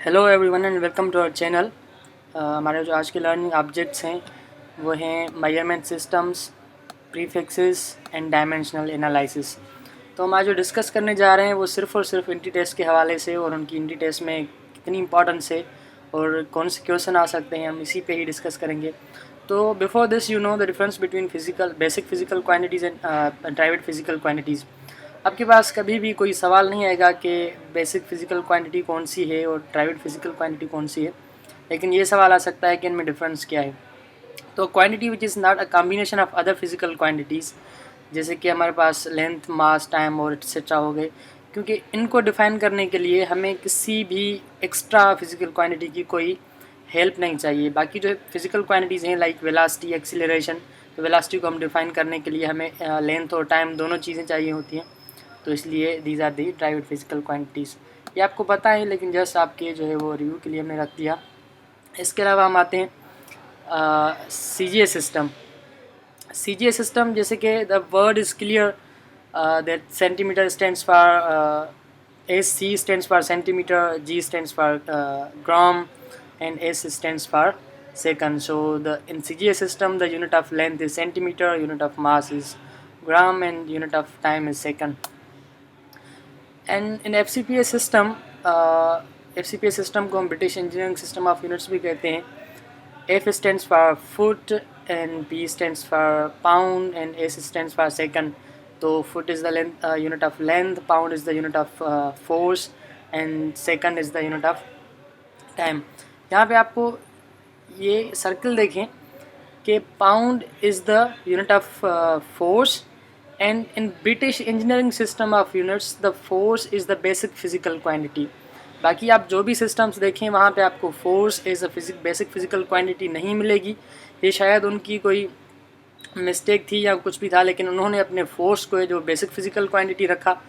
Hello everyone and welcome to our channel. हमारे जो आज के लर्निंग ऑब्जेक्ट्स हैं वो हैं measurement systems, prefixes and dimensional analysis. तो हम आज जो डिस्कस करने जा रहे हैं वो सिर्फ़ और सिर्फ इंटी टेस्ट के हवाले से और उनकी इंटी टेस्ट में कितनी इंपॉर्टेंस है और कौन से क्वेश्चन आ सकते हैं, हम इसी पे ही डिस्कस करेंगे। तो before this you know the difference between basic physical quantities and private physical quantities. आपके पास कभी भी कोई सवाल नहीं आएगा कि बेसिक फ़िज़िकल क्वांटिटी कौन सी है और प्राइवेट फ़िज़िकल क्वांटिटी कौन सी है, लेकिन ये सवाल आ सकता है कि इनमें डिफरेंस क्या है। तो quantity which is not a combination of other physical quantities, जैसे कि हमारे पास लेंथ, मास, टाइम और एटसेट्रा हो गए, क्योंकि इनको डिफ़ाइन करने के लिए हमें किसी भी एक्स्ट्रा फिज़िकल क्वांटिटी की कोई हेल्प नहीं चाहिए। बाकी जो फिज़िकल क्वांटिटीज़ हैं लाइक वेलोसिटी, एक्सीलरेशन, तो वेलोसिटी को हम डिफ़ाइन करने के लिए हमें लेंथ और टाइम दोनों चीज़ें चाहिए होती हैं, तो इसलिए these are the private physical quantities. ये आपको पता है, लेकिन जस्ट आपके जो है वो रिव्यू के लिए हमने रख दिया। इसके अलावा हम आते हैं CGA सिस्टम। CGA सिस्टम, जैसे कि the word is clear that centimetre stands for SC stands for centimetre, G stands for gram and S stands for second. So in CGA system the unit of length is centimeter, unit of mass is gram and unit of time is second. And in FCPA system, FCPA system को हम British engineering system of units भी कहते हैं। F stands for foot and P stands for pound and S stands for second. तो foot is the length, unit of length, pound is the unit of force and second is the unit of time. यहाँ पे आपको ये circle देखें कि pound is the unit of force and in British engineering system of units the force is the basic physical quantity. बाकी आप जो भी सिस्टम्स देखें वहाँ पे आपको force as a basic physical quantity नहीं मिलेगी। ये शायद उनकी कोई मिस्टेक थी या कुछ भी था, लेकिन उन्होंने अपने फोर्स को जो बेसिक फिजिकल क्वांटिटी रखा।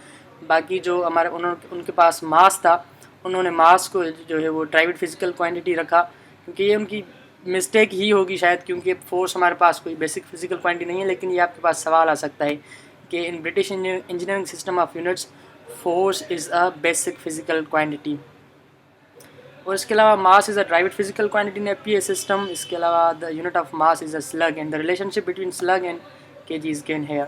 बाकी जो हमारे उनके पास मास था, उन्होंने मास को जो है वो प्राइवेट फिजिकल क्वांटिटी रखा, क्योंकि ये उनकी मिस्टेक ही होगी शायद, क्योंकि फोर्स हमारे पास कोई बेसिक फिजिकल क्वांटिटी नहीं है। लेकिन ये आपके पास सवाल आ सकता है कि in British engineering system of units force is a basic physical quantity. और इसके अलावा mass is a private physical quantity in FPA system. इसके अलावा the unit of mass is a slug and the relationship between slug and kg is given here.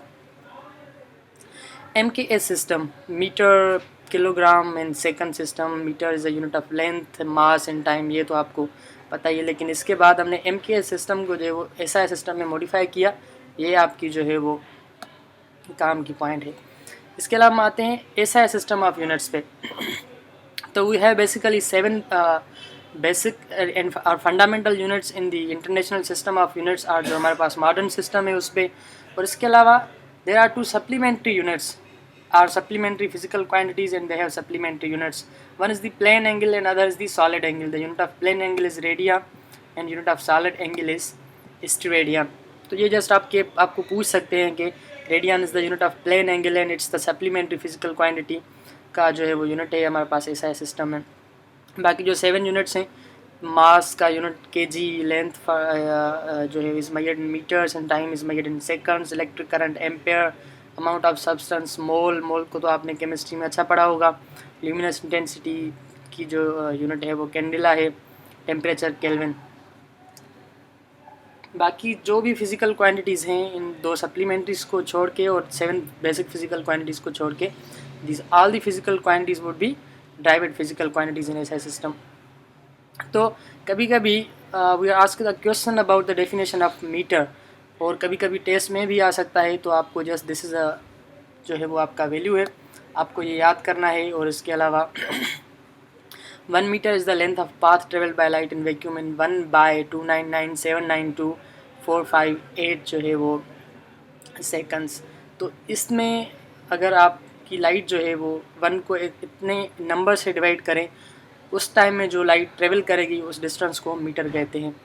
MKS system, metre, kilogram and second system. Metre is a unit of length, mass and time, ये तो आपको पता ही है। लेकिन इसके बाद हमने MKS system को जो है वो SI सिस्टम में मॉडिफाई किया, ये आपकी जो है वो काम की पॉइंट है। इसके अलावा हम आते हैं SI सिस्टम ऑफ यूनिट्स पे। तो we have basically 7 basic and are fundamental units in the international system of units are, जो हमारे पास मॉडर्न सिस्टम है उस पर। और इसके अलावा there are 2 supplementary units are supplementary physical quantities and they have supplementary units. One is the plane angle and other is the solid angle. The unit of plane angle is radian and unit of solid angle is steradian. तो ये just आपको पूछ सकते हैं कि radian is the unit of plane angle and it's the supplementary physical quantity का जो है वो यूनिट है हमारे पास ऐसा सिस्टम में। बाकी जो 7 यूनिट्स हैं, मास का यूनिट kg, लेंथ जो है is measured in metres and time is measured in seconds, electric current ampere, amount of substance mole, mole को तो आपने केमिस्ट्री में अच्छा पढ़ा होगा। ल्यूमिनस इंटेंसिटी की जो यूनिट है वो कैंडिला है, टेम्परेचर केल्विन। बाकी जो भी फिज़िकल क्वांटिटीज़ हैं इन 2 सप्लीमेंट्रीज़ को छोड़ के और 7 बेसिक फिज़िकल क्वांटिटीज़ को छोड़ के, this all the physical quantities would be private physical quantities in SI system. तो कभी कभी we are asked the question about the definition of metre, और कभी कभी टेस्ट में भी आ सकता है। तो आपको जस्ट दिस इज़ अ जो है वो आपका वैल्यू है, आपको ये याद करना है। और इसके अलावा 1 metre is the length of path travel by light in vacuum in 1/299,792,458 जो है वो सेकंड्स। तो इसमें अगर आपकी लाइट जो है वो 1 को इतने नंबर से डिवाइड करें, उस टाइम में जो लाइट ट्रेवल करेगी उस डिस्टेंस को मीटर कहते हैं।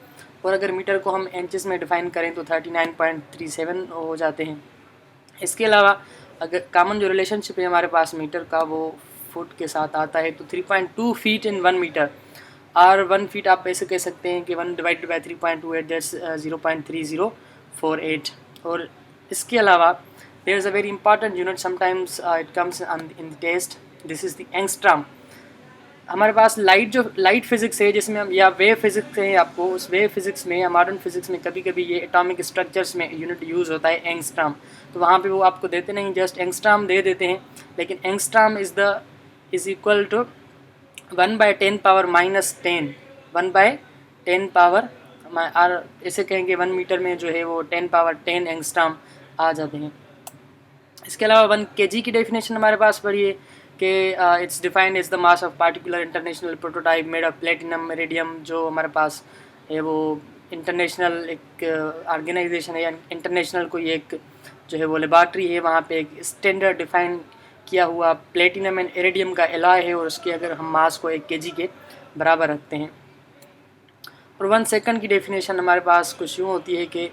और अगर मीटर को हम इंचेस में डिफाइन करें तो 39.37 हो जाते हैं। इसके अलावा अगर कॉमन जो रिलेशनशिप है हमारे पास मीटर का वो फुट के साथ आता है, तो 3.2 फीट इन 1 मीटर, और 1 फीट आप ऐसे कह सकते हैं कि 1 डिवाइडेड बाई 3.28 दैट्स 0.3048। और इसके अलावा there is a very important unit, sometimes it comes in the test. This is the angstrom. हमारे पास लाइट फिजिक्स है जिसमें हम, या वेव फिजिक्स है आपको, उस वेव फिजिक्स में या मॉडर्न फिजिक्स में कभी कभी ये एटॉमिक स्ट्रक्चर्स में यूनिट यूज़ होता है एंगस्ट्रॉम. तो वहाँ पे वो आपको देते नहीं, जस्ट एंगस्ट्रॉम दे देते हैं. लेकिन एंगस्ट्रॉम इज़ इक्वल टू 1/10⁻⁻10, 1/10 और इसे कहेंगे 1 मीटर में जो है वो 10⁻10 एंगस्ट्रॉम आ जाते हैं. इसके अलावा 1 kg की डेफिनेशन हमारे पास पड़ी है कि it's defined is the mass of particular international prototype made of platinum iridium. जो हमारे पास है वो इंटरनेशनल एक ऑर्गेनाइजेशन है, या इंटरनेशनल कोई एक जो है वो लेबॉर्ट्री है, वहाँ पे एक स्टैंडर्ड डिफाइन किया हुआ प्लेटिनम एंड इरिडियम का एलॉय है, और उसके अगर हम मास को 1 kg के बराबर रखते हैं. और 1 सेकंड की डेफिनेशन हमारे पास कुछ यूँ होती है कि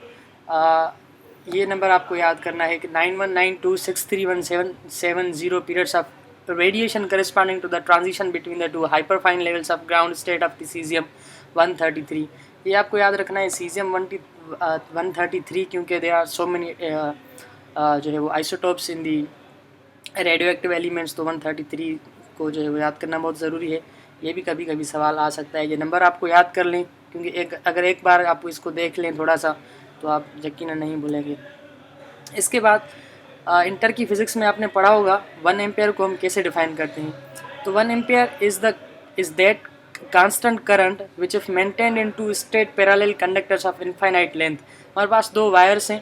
ये नंबर आपको याद करना है कि 9192631770 periods of radiation corresponding to the transition between the two hyperfine levels of ground state of the cesium-133. ये आपको याद रखना है cesium-133 क्योंकि there are so many जो है वो isotopes in the radioactive elements. तो 133 को जो है वो याद करना बहुत ज़रूरी है. ये भी कभी कभी सवाल आ सकता है. ये नंबर आपको याद कर लें क्योंकि अगर एक बार आप इसको देख लें थोड़ा सा तो आप यकीनन नहीं भूलेंगे. इसके बाद इंटर की फिज़िक्स में आपने पढ़ा होगा 1 एम्पेयर को हम कैसे डिफाइन करते हैं. तो 1 ampere is that constant current which if maintained in 2 straight parallel conductors of infinite length. हमारे पास 2 वायर्स हैं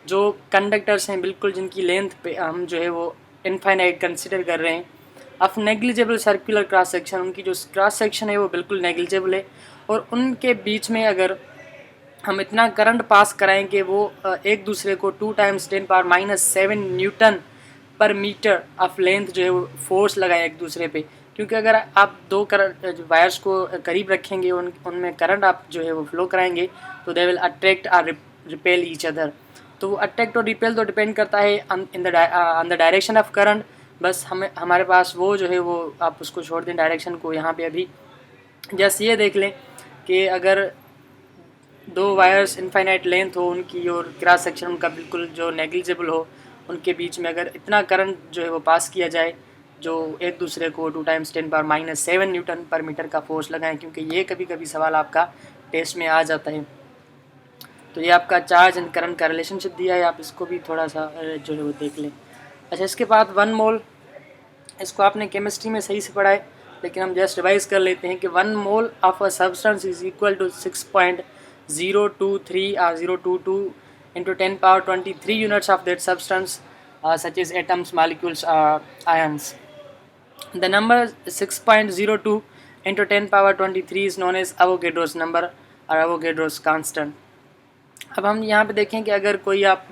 जो कंडक्टर्स हैं बिल्कुल, जिनकी लेंथ पे हम जो है वो इनफाइनाइट कंसिडर कर रहे हैं. Of negligible circular cross section, उनकी जो क्रॉस सेक्शन है वो बिल्कुल नेग्लिजिबल है, और उनके बीच में अगर हम इतना करंट पास कराएं कि वो एक दूसरे को 2 × 10⁻⁻7 न्यूटन पर मीटर ऑफ लेंथ जो है वो फोर्स लगाएं एक दूसरे पे. क्योंकि अगर आप 2 करंट वायर्स को करीब रखेंगे, उनमें करंट आप जो है वो फ्लो कराएंगे, तो दे विल अट्रैक्ट और रिपेल ईच अदर. तो वो अट्रैक्ट और रिपेल तो डिपेंड करता है on the direction of current. बस हमारे पास वो जो है वो, आप उसको छोड़ दें डायरेक्शन को. यहाँ पे अभी जस्ट ये देख लें कि अगर 2 वायर्स इनफाइनाइट लेंथ हो उनकी, और क्रॉस सेक्शन उनका बिल्कुल जो नेग्लिजिबल हो, उनके बीच में अगर इतना करंट जो है वो पास किया जाए जो एक दूसरे को 2 × 10⁻⁻7 न्यूटन पर मीटर का फोर्स लगाएं, क्योंकि ये कभी कभी सवाल आपका टेस्ट में आ जाता है. तो ये आपका चार्ज एंड करंट का रिलेशनशिप दिया है, आप इसको भी थोड़ा सा जो है वो देख लें. अच्छा, इसके बाद 1 मोल, इसको आपने केमिस्ट्री में सही से पढ़ा है, लेकिन हम जस्ट रिवाइज कर लेते हैं कि 1 mole of a substance is equal to 6.023 or 022 into 10⁻23 units of that substance, such as atoms, molecules, ions. The number 6.02 into 10⁻23 is known as Avogadro's number or Avogadro's constant. अब हम यहाँ पे देखें कि अगर कोई आप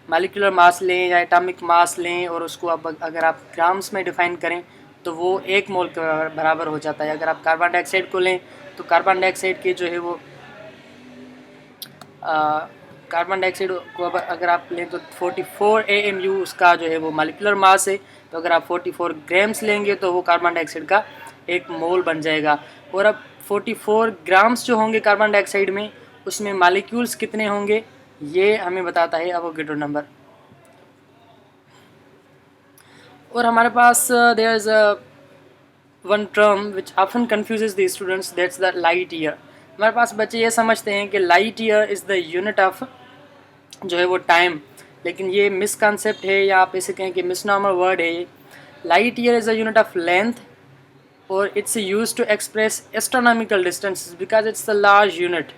मॉलिक्यूलर मास लें या एटॉमिक मास लें और उसको अगर आप ग्राम्स में डिफाइन करें तो वो 1 मोल के बराबर हो जाता है. अगर आप कार्बन डाइऑक्साइड को लें तो कार्बन डाइऑक्साइड के जो है वो कार्बन डाइऑक्साइड को अगर आप लें तो 44 AMU उसका जो है वो मॉलिक्यूलर मास है. तो अगर आप 44 ग्राम्स लेंगे तो वो कार्बन डाइऑक्साइड का 1 मोल बन जाएगा. और अब 44 ग्राम्स जो होंगे कार्बन डाइऑक्साइड में, उसमें मॉलिक्यूल्स कितने होंगे ये हमें बताता है एवोगैड्रो नंबर. और हमारे पास there is one term which often confuses the students, that's the light year. हमारे पास बच्चे ये समझते हैं कि light year is the unit of जो है वो टाइम, लेकिन ये मिसकॉन्सेप्ट है, या आप इसे कहें कि मिसनॉमर वर्ड है. ये light year is the unit of length, और it's use to express astronomical distances because it's the large unit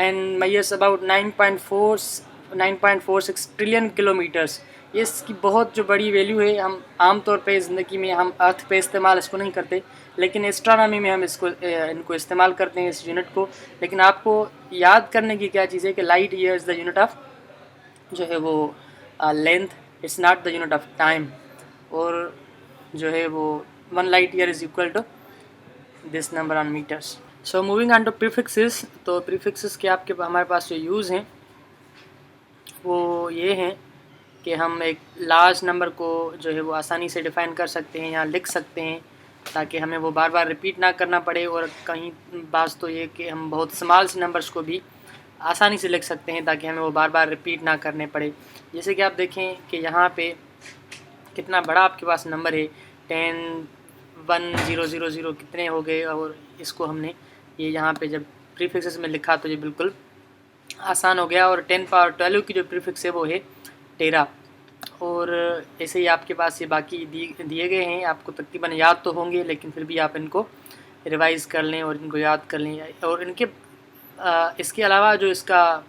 and measures about 9.46 trillion kilometres. ये इसकी बहुत जो बड़ी वैल्यू है. हम आम तौर पे ज़िंदगी में हम अर्थ पे इस्तेमाल इसको नहीं करते, लेकिन एस्ट्रोनॉमी में हम इनको इस्तेमाल करते हैं इस यूनिट को. लेकिन आपको याद करने की क्या चीज़ है कि light year is the unit of जो है वो length, it's not the unit of time. और जो है वो 1 light year is equal to this number on metres. So moving on to prefixes. तो प्रीफिक्सेस के हमारे पास जो यूज़ हैं वो ये हैं कि हम एक लार्ज नंबर को जो है वो आसानी से डिफ़ाइन कर सकते हैं या लिख सकते हैं, ताकि हमें वो बार बार रिपीट ना करना पड़े. और कहीं बात तो ये कि हम बहुत स्मॉल से नंबर्स को भी आसानी से लिख सकते हैं ताकि हमें वो बार बार रिपीट ना करने पड़े। जैसे कि आप देखें कि यहाँ पे कितना बड़ा आपके पास नंबर है, 10 1 0 0 0 कितने हो गए, और इसको हमने ये यहाँ पे जब प्रीफिक्सेस में लिखा तो ये बिल्कुल आसान हो गया। और 10 पावर 12 की जो प्रीफिक्स है वो है 13। और ऐसे ही आपके पास ये बाकी दिए गए हैं, आपको तकरीबन याद तो होंगे, लेकिन फिर भी आप इनको रिवाइज कर लें और इनको याद कर लें। और इनके इसके अलावा जो इसका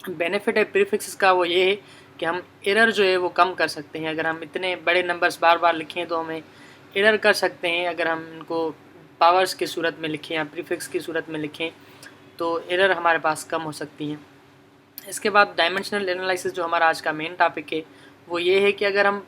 बेनिफिट है प्रीफिक्सेस का वो ये है कि हम एरर जो है वो कम कर सकते हैं। अगर हम इतने बड़े नंबर्स बार बार लिखें तो हमें एरर कर सकते हैं। अगर हम इनको पावर्स की सूरत में लिखें या प्रीफिक्स की सूरत में लिखें तो एरर हमारे पास कम हो सकती हैं। इसके बाद डायमेंशनल एनालिसिस जो हमारा आज का मेन टॉपिक है वो ये है कि अगर हम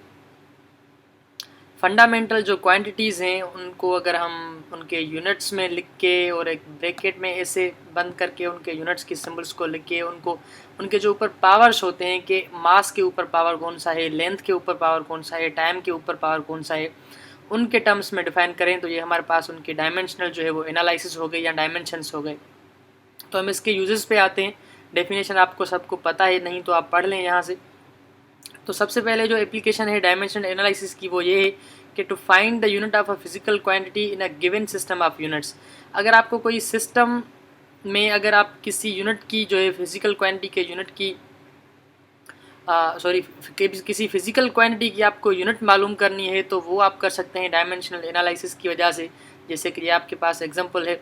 फंडामेंटल जो क्वांटिटीज़ हैं उनको अगर हम उनके यूनिट्स में लिख के और एक ब्रैकेट में ऐसे बंद करके उनके यूनिट्स की सिंबल्स को लिख के उनको उनके जो ऊपर पावर्स होते हैं कि मास के ऊपर पावर कौन सा है, लेंथ के ऊपर पावर कौन सा है, टाइम के ऊपर पावर कौन सा है, उनके टर्म्स में डिफाइन करें तो ये हमारे पास उनके डायमेंशनल जो है वो एनालिसिस हो गए या डायमेंशंस हो गए। तो हम इसके यूजेस पे आते हैं। डेफिनेशन आपको सबको पता है, नहीं तो आप पढ़ लें यहाँ से। तो सबसे पहले जो एप्लीकेशन है डायमेंशनल एनालिसिस की वो ये है कि to find the unit of a physical quantity in a given system of units. अगर आपको कोई सिस्टम में अगर आप किसी यूनिट की जो है फिजिकल क्वांटिटी के यूनिट की किसी फिजिकल क्वांटिटी की आपको यूनिट मालूम करनी है तो वो आप कर सकते हैं डायमेंशनल एनालिसिस की वजह से। जैसे कि ये आपके पास एग्जांपल है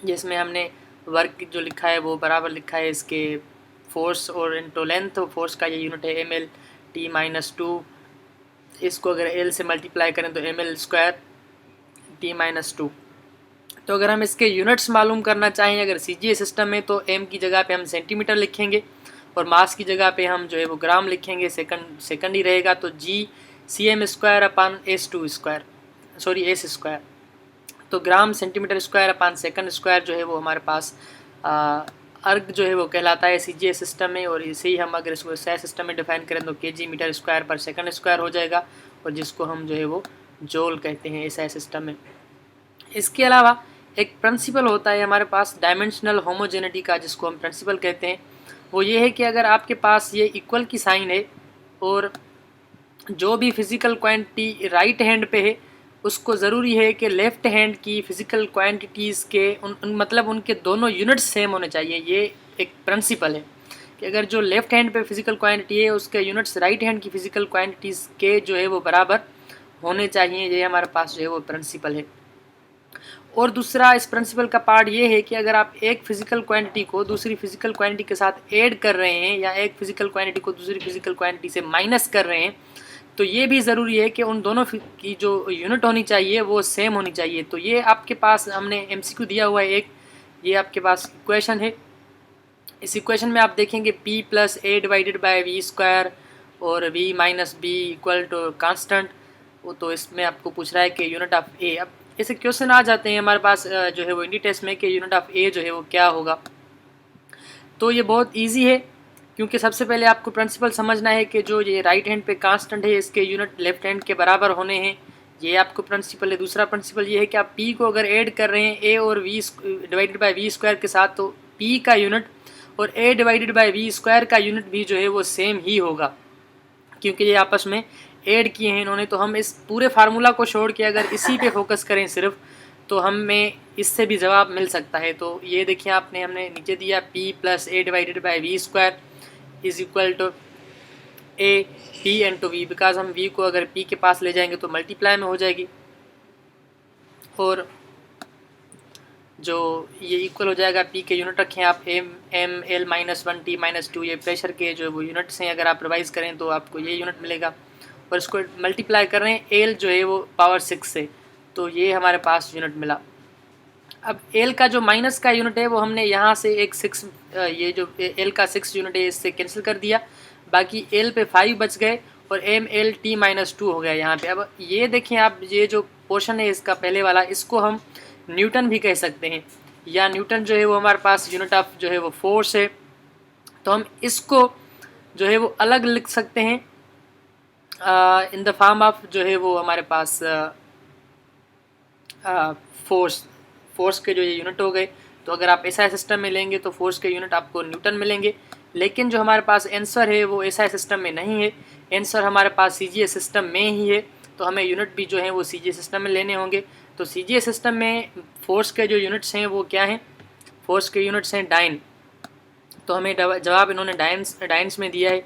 जिसमें हमने वर्क जो लिखा है वो बराबर लिखा है इसके फोर्स और इंटू लेंथ। फोर्स का ये यूनिट है ml t-2। इसको अगर l से मल्टीप्लाई करें तो ml² t-2। तो अगर हम इसके यूनिट्स मालूम करना चाहें अगर CGA सिस्टम में तो m की जगह पे हम सेंटीमीटर लिखेंगे और मास की जगह पे हम जो है वो ग्राम लिखेंगे। सेकंड ही रहेगा तो g cm² तो gram centimetre square upon second square जो है वो हमारे पास अर्ग जो है वो कहलाता है CGA सिस्टम में। और इसे ही हम अगर इसको SI सिस्टम में डिफाइन करें तो kg मीटर स्क्वायर पर सेकंड स्क्वायर हो जाएगा, और जिसको हम जो है वो जूल कहते हैं SI सिस्टम में। इसके अलावा एक प्रिंसिपल होता है हमारे पास डायमेंशनल होमोजेनिटी का, जिसको हम प्रिंसिपल कहते हैं। वो ये है कि अगर आपके पास ये इक्वल की साइन है और जो भी फिज़िकल क्वांटिटी राइट हैंड पे है उसको ज़रूरी है कि लेफ़्ट हैंड की फ़िज़िकल क्वांटिटीज़ के मतलब उनके दोनों यूनिट्स सेम होने चाहिए। ये एक प्रिंसिपल है कि अगर जो लेफ़्ट हैंड पे फ़िज़िकल क्वांटिटी है उसके यूनिट्स राइट हैंड की फ़िज़िकल क्वांटिटीज़ के जो है वो बराबर होने चाहिए। ये हमारे पास जो है वो प्रिंसिपल है। और दूसरा इस प्रिंसिपल का पार्ट ये है कि अगर आप एक फ़िज़िकल क्वांटिटी को दूसरी फ़िज़िकल क्वांटिटी के साथ ऐड कर रहे हैं या एक फ़िज़िकल क्वांटिटी को दूसरी फ़िज़िकल क्वांटिटी से माइनस कर रहे हैं तो ये भी ज़रूरी है कि उन दोनों की जो यूनिट होनी चाहिए वो सेम होनी चाहिए। तो ये आपके पास हमने MCQ दिया हुआ है एक, ये आपके पास इक्वेशन है। इस इक्वेशन में आप देखेंगे p + a/v² और v - b = कांस्टेंट। तो इसमें आपको पूछ रहा है कि यूनिट ऑफ a। अब ऐसे क्वेश्चन आ जाते हैं हमारे पास जो है वो इंडी टेस्ट में कि यूनिट ऑफ a जो है वो क्या होगा। तो ये बहुत ईजी है क्योंकि सबसे पहले आपको प्रिंसिपल समझना है कि जो ये राइट हैंड पे कांस्टेंट है इसके यूनिट लेफ्ट हैंड के बराबर होने हैं। ये आपको प्रिंसिपल है। दूसरा प्रिंसिपल ये है कि आप p को अगर ऐड कर रहे हैं a और v/v² के साथ तो p का यूनिट और a/v² का यूनिट भी जो है वो सेम ही होगा क्योंकि ये आपस में ऐड किए हैं इन्होंने। तो हम इस पूरे फार्मूला को छोड़ के अगर इसी पे फोकस करें सिर्फ तो हमें इससे भी जवाब मिल सकता है। तो ये देखिए हमने नीचे दिया p + a/v² = a p × v। Because हम v को अगर p के पास ले जाएंगे तो मल्टीप्लाई में हो जाएगी और जो ये इक्वल हो जाएगा p के यूनिट रखें आप m l - 1 t - 2। ये प्रेशर के जो वो यूनिट्स हैं अगर आप रिवाइज करें तो आपको ये यूनिट मिलेगा और इसको मल्टीप्लाई कर रहे हैं l जो है वो पावर 6 से, तो ये हमारे पास यूनिट मिला। अब l का जो माइनस का यूनिट है वो हमने यहाँ से एक 6 ये जो l का 6 यूनिट है इससे कैंसिल कर दिया, बाकी l पे 5 बच गए और ml t - 2 हो गया यहाँ पे। अब ये देखें आप, ये जो पोर्शन है इसका पहले वाला, इसको हम न्यूटन भी कह सकते हैं या न्यूटन जो है वो हमारे पास यूनिट ऑफ जो है वो फोर्स है। तो हम इसको जो है वो अलग लिख सकते हैं इन द फॉर्म ऑफ जो है वो हमारे पास फोर्स के जो ये यूनिट हो गए तो अगर आप एसआई सिस्टम में लेंगे तो फोर्स के यूनिट आपको न्यूटन मिलेंगे, लेकिन जो हमारे पास आंसर है वो एसआई सिस्टम में नहीं है, आंसर हमारे पास सीजीएस सिस्टम में ही है। तो हमें यूनिट भी जो है वो सीजीएस सिस्टम में लेने होंगे। तो सीजीएस सिस्टम में फोर्स के जो यूनिट्स हैं वो क्या हैं? फोर्स के यूनिट्स हैं डाइन। तो हमें जवाब इन्होंने डाइन्स में दिया है।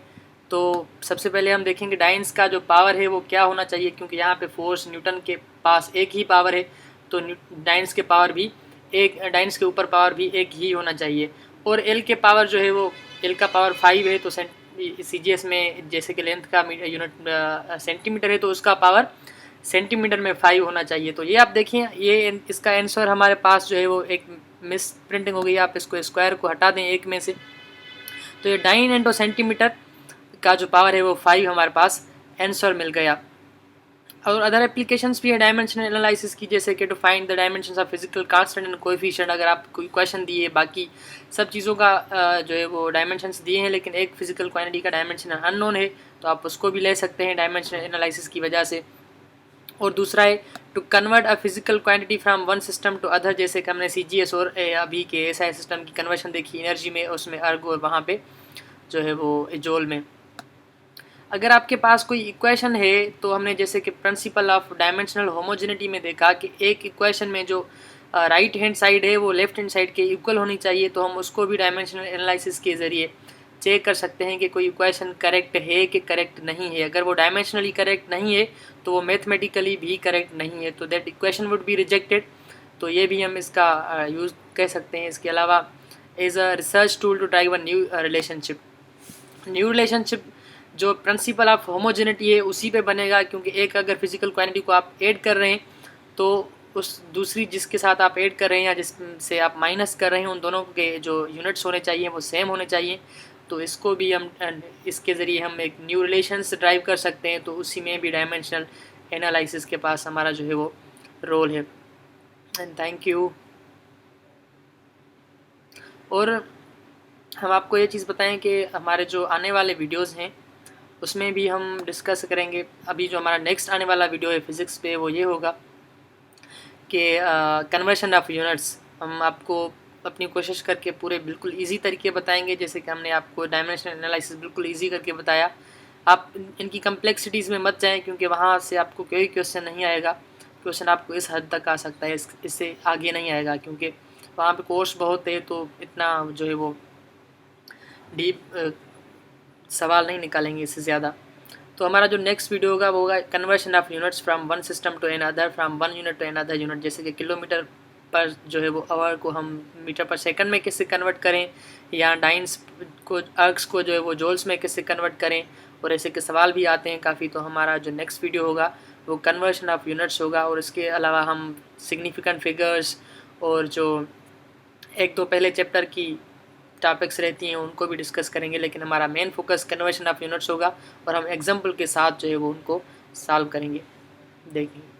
तो सबसे पहले हम देखेंगे डाइन्स का जो पावर है वो क्या होना चाहिए, क्योंकि यहाँ पे फोर्स न्यूटन के पास एक ही पावर है, तो डाइन्स के पावर भी एक, डाइन्स के ऊपर पावर भी एक ही होना चाहिए। और एल के पावर जो है वो, एल का पावर 5 है, तो सीजीएस में जैसे कि लेंथ का यूनिट सेंटीमीटर है तो उसका पावर सेंटीमीटर में 5 होना चाहिए। तो ये आप देखिए, ये इसका आंसर हमारे पास जो है वो एक मिस प्रिंटिंग हो गई। आप इसको स्क्वायर को हटा दें एक में से, तो ये डाइन इंटू सेंटीमीटर का जो पावर है वो 5 हमारे पास आंसर मिल गया। और अदर एप्लीकेशंस भी है डायमेंशनल एनालिसिस की, जैसे कि to find the dimensions of physical constant and coefficient. अगर आप कोई क्वेश्चन दिए, बाकी सब चीज़ों का जो है वो डायमेंशंस दिए हैं, लेकिन एक फिजिकल क्वांटिटी का डायमेंशन अननोन है, तो आप उसको भी ले सकते हैं डायमेंशनल एनालिसिस की वजह से। और दूसरा है to convert a physical quantity from one system to other, जैसे कि हमने सीजीएस और अभी के एसआई सिस्टम की कन्वर्शन देखी एनर्जी में, उसमें अर्ग और वहाँ पे जो है वो जूल में। अगर आपके पास कोई इक्वेशन है, तो हमने जैसे कि प्रिंसिपल ऑफ डायमेंशनल होमोजेनिटी में देखा कि एक इक्वेशन में जो राइट हैंड साइड है वो लेफ्ट हैंड साइड के इक्वल होनी चाहिए, तो हम उसको भी डायमेंशनल एनालिसिस के ज़रिए चेक कर सकते हैं कि कोई इक्वेशन करेक्ट है कि करेक्ट नहीं है। अगर वो डायमेंशनली करेक्ट नहीं है तो वो मैथमेटिकली भी करेक्ट नहीं है, तो that equation would be rejected. तो ये भी हम इसका यूज़ कह सकते हैं। इसके अलावा as a research tool to drive a new relationship. New relationship जो प्रिंसिपल ऑफ होमोजेनिटी है उसी पे बनेगा, क्योंकि एक अगर फिजिकल क्वांटिटी को आप ऐड कर रहे हैं तो उस दूसरी जिसके साथ आप ऐड कर रहे हैं या जिससे आप माइनस कर रहे हैं, उन दोनों के जो यूनिट्स होने चाहिए वो सेम होने चाहिए। तो इसको भी हम इसके ज़रिए हम एक न्यू रिलेशंस ड्राइव कर सकते हैं। तो उसी में भी डायमेंशनल एनालिसिस के पास हमारा जो है वो रोल है। And thank you. और हम आपको ये चीज़ बताएं कि हमारे जो आने वाले वीडियोस हैं उसमें भी हम डिस्कस करेंगे। अभी जो हमारा नेक्स्ट आने वाला वीडियो है फिज़िक्स पे, वो ये होगा कि कन्वर्शन ऑफ यूनिट्स। हम आपको अपनी कोशिश करके पूरे बिल्कुल इजी तरीके बताएंगे, जैसे कि हमने आपको डायमेंशनल एनालिसिस बिल्कुल इजी करके बताया। आप इनकी कम्प्लेक्सिटीज़ में मत जाएं, क्योंकि वहाँ से आपको कोई क्वेश्चन नहीं आएगा। क्वेश्चन आपको इस हद तक आ सकता है, इससे आगे नहीं आएगा, क्योंकि वहाँ पे कोर्स बहुत है, तो इतना जो है वो डीप सवाल नहीं निकालेंगे इससे ज़्यादा। तो हमारा जो नेक्स्ट वीडियो होगा वो होगा conversion of units from one system to another, from one unit to another unit. जैसे कि किलोमीटर पर जो है वो आवर को हम मीटर पर सेकंड में कैसे कन्वर्ट करें, या डाइन्स को, अर्क्स को जो है वो जूल्स में कैसे कन्वर्ट करें, और ऐसे के सवाल भी आते हैं काफ़ी। तो हमारा जो नेक्स्ट वीडियो होगा वो कन्वर्शन ऑफ यूनिट्स होगा। और इसके अलावा हम सिग्निफिकेंट फिगर्स और जो एक दो पहले चैप्टर की टॉपिक्स रहती हैं उनको भी डिस्कस करेंगे, लेकिन हमारा main focus conversion of units होगा और हम एग्जाम्पल के साथ जो है वो उनको सॉल्व करेंगे, देखेंगे।